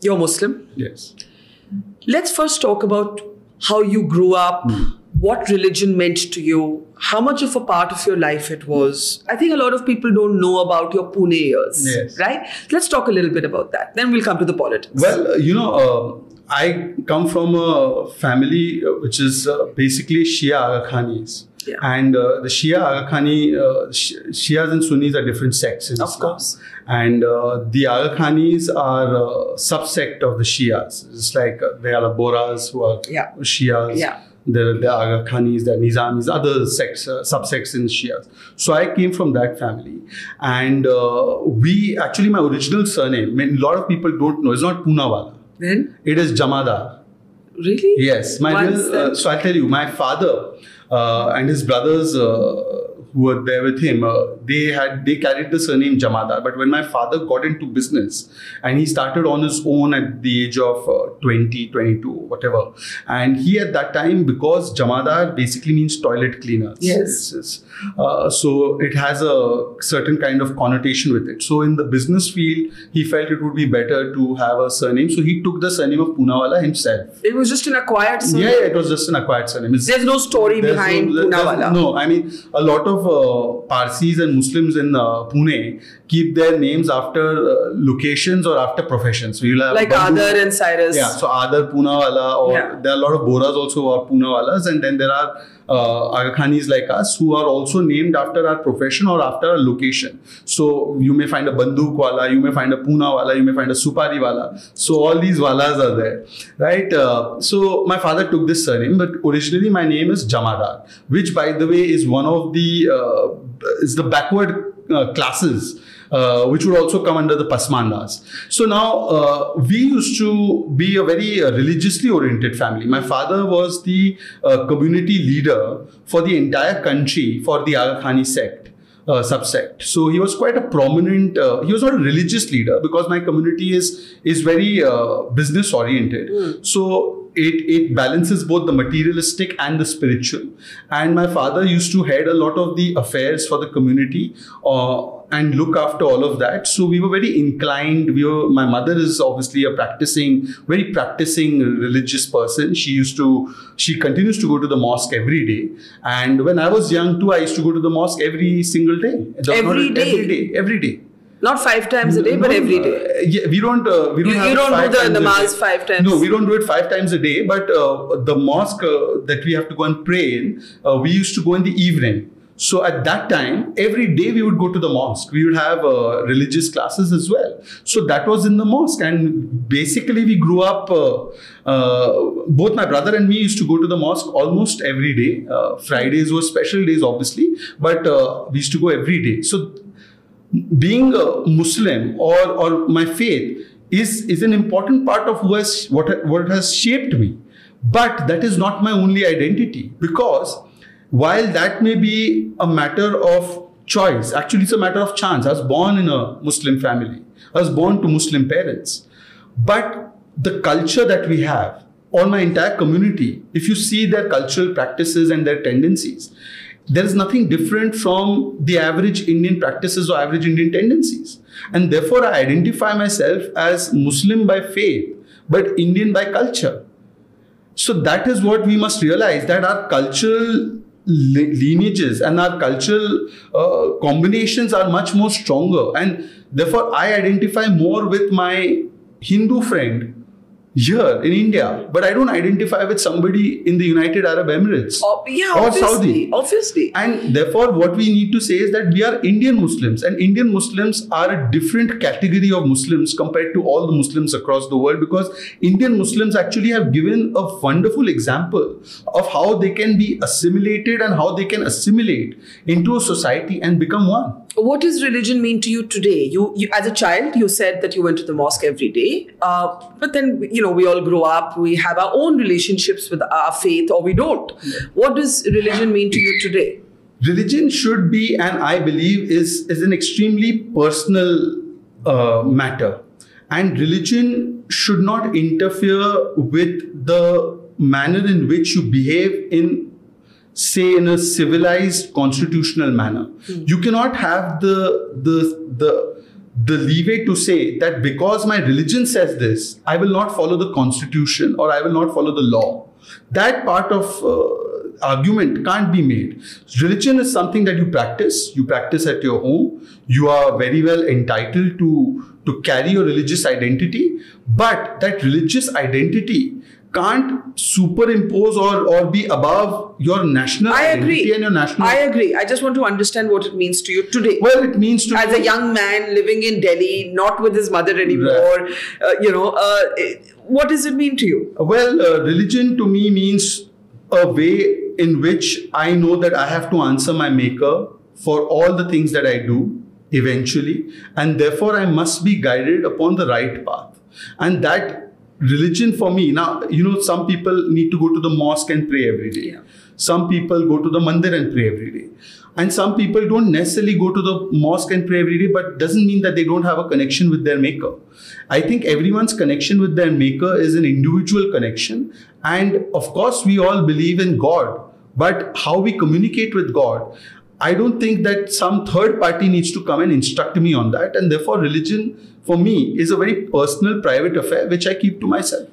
You're Muslim? Yes. Let's first talk about how you grew up, what religion meant to you, how much of a part of your life it was. I think a lot of people don't know about your Pune years, Yes. right? Let's talk a little bit about that. Then we'll come to the politics. Well, I come from a family which is basically Shia Aga Khanis. Yeah. And the Shia Aga Khani, Shias and Sunnis are different sects in Islam. Of course. And the Aga Khanis are a subsect of the Shias. It's like there are Bohras who are Shias. Yeah. There are Aga Khanis, there are Nizamis, other sects, subsects in Shias. So I came from that family. And my original surname, a lot of people don't know, it's not Poonawalla. Then? It is Jamadar. Really? Yes. So I'll tell you, my father and his brothers who were there with him, they carried the surname Jamadar. But when my father got into business and he started on his own at the age of 20, 22, whatever. And he at that time, because Jamadar basically means toilet cleaner. Yes. So it has a certain kind of connotation with it. So in the business field, he felt it would be better to have a surname. So he took the surname of Poonawalla himself. It was just an acquired surname? Yeah, it was just an acquired surname. There's no story behind Poonawalla? No, I mean, a lot of Parsis and Muslims in Pune keep their names after locations or after professions. So you'll have like Adar and Cyrus. Yeah, so Adar, Poonawalla, or there are a lot of Bohras also who are Poonawallas, and then there are Aga Khanis like us who are also named after our profession or after a location. So you may find a Bandukwala, you may find a Poonawalla, you may find a Supariwala. So all these Wallas are there, right? So my father took this surname, but originally my name is Jamadar, which by the way is one of the is the backward classes. Which would also come under the Pasmandas. So now we used to be a very religiously oriented family. My father was the community leader for the entire country for the Aga Khani sect, subsect. So he was quite a prominent, he was not a religious leader because my community is very business oriented. So it balances both the materialistic and the spiritual. And my father used to head a lot of the affairs for the community and look after all of that. So we were very inclined. My mother is obviously a very practicing religious person. She continues to go to the mosque every day. And when I was young too, I used to go to the mosque every single day. Every day. Not 5 times a day, but every day. Yeah, we don't have do the namaz 5 times. No, we don't do it 5 times a day. But the mosque that we have to go and pray in, we used to go in the evening. So at that time, every day we would go to the mosque. We would have religious classes as well. So that was in the mosque. And basically we grew up, both my brother and me used to go to the mosque almost every day. Fridays were special days, obviously. But we used to go every day. So being a Muslim or my faith is an important part of what has shaped me. But that is not my only identity, because while that may be a matter of choice, actually it's a matter of chance. I was born in a Muslim family. I was born to Muslim parents. But the culture that we have, or my entire community, if you see their cultural practices and their tendencies, there is nothing different from the average Indian practices or average Indian tendencies. And therefore I identify myself as Muslim by faith, but Indian by culture. So that is what we must realize, that our cultural lineages and our cultural combinations are much more stronger. And therefore I identify more with my Hindu friend here in India, but I don't identify with somebody in the United Arab Emirates or Saudi. Obviously. And therefore what we need to say is that we are Indian Muslims, and Indian Muslims are a different category of Muslims compared to all the Muslims across the world, because Indian Muslims actually have given a wonderful example of how they can be assimilated and how they can assimilate into a society and become one. What does religion mean to you today? You as a child, you said that you went to the mosque every day. But then, we all grow up. We have our own relationships with our faith, or we don't. Yeah. What does religion mean to you today? Religion should be, and I believe is an extremely personal matter. And religion should not interfere with the manner in which you behave in a civilized constitutional manner. You cannot have the the leeway to say that because my religion says this, I will not follow the constitution or I will not follow the law. That part of argument can't be made. Religion is something that you practice at your home. You are very well entitled to carry your religious identity, but that religious identity can't superimpose or be above your national identity and your national... I agree. I just want to understand what it means to you today. Well, it means to... As a young man living in Delhi, not with his mother anymore, what does it mean to you? Well, religion to me means a way in which I know that I have to answer my maker for all the things that I do eventually, and therefore I must be guided upon the right path. And that religion for me, now, some people need to go to the mosque and pray every day. Yeah. Some people go to the mandir and pray every day. And some people don't necessarily go to the mosque and pray every day, but doesn't mean that they don't have a connection with their maker. I think everyone's connection with their maker is an individual connection. And of course, we all believe in God, but how we communicate with God, I don't think that some third party needs to come and instruct me on that. And therefore, religion for me is a very personal, private affair, which I keep to myself.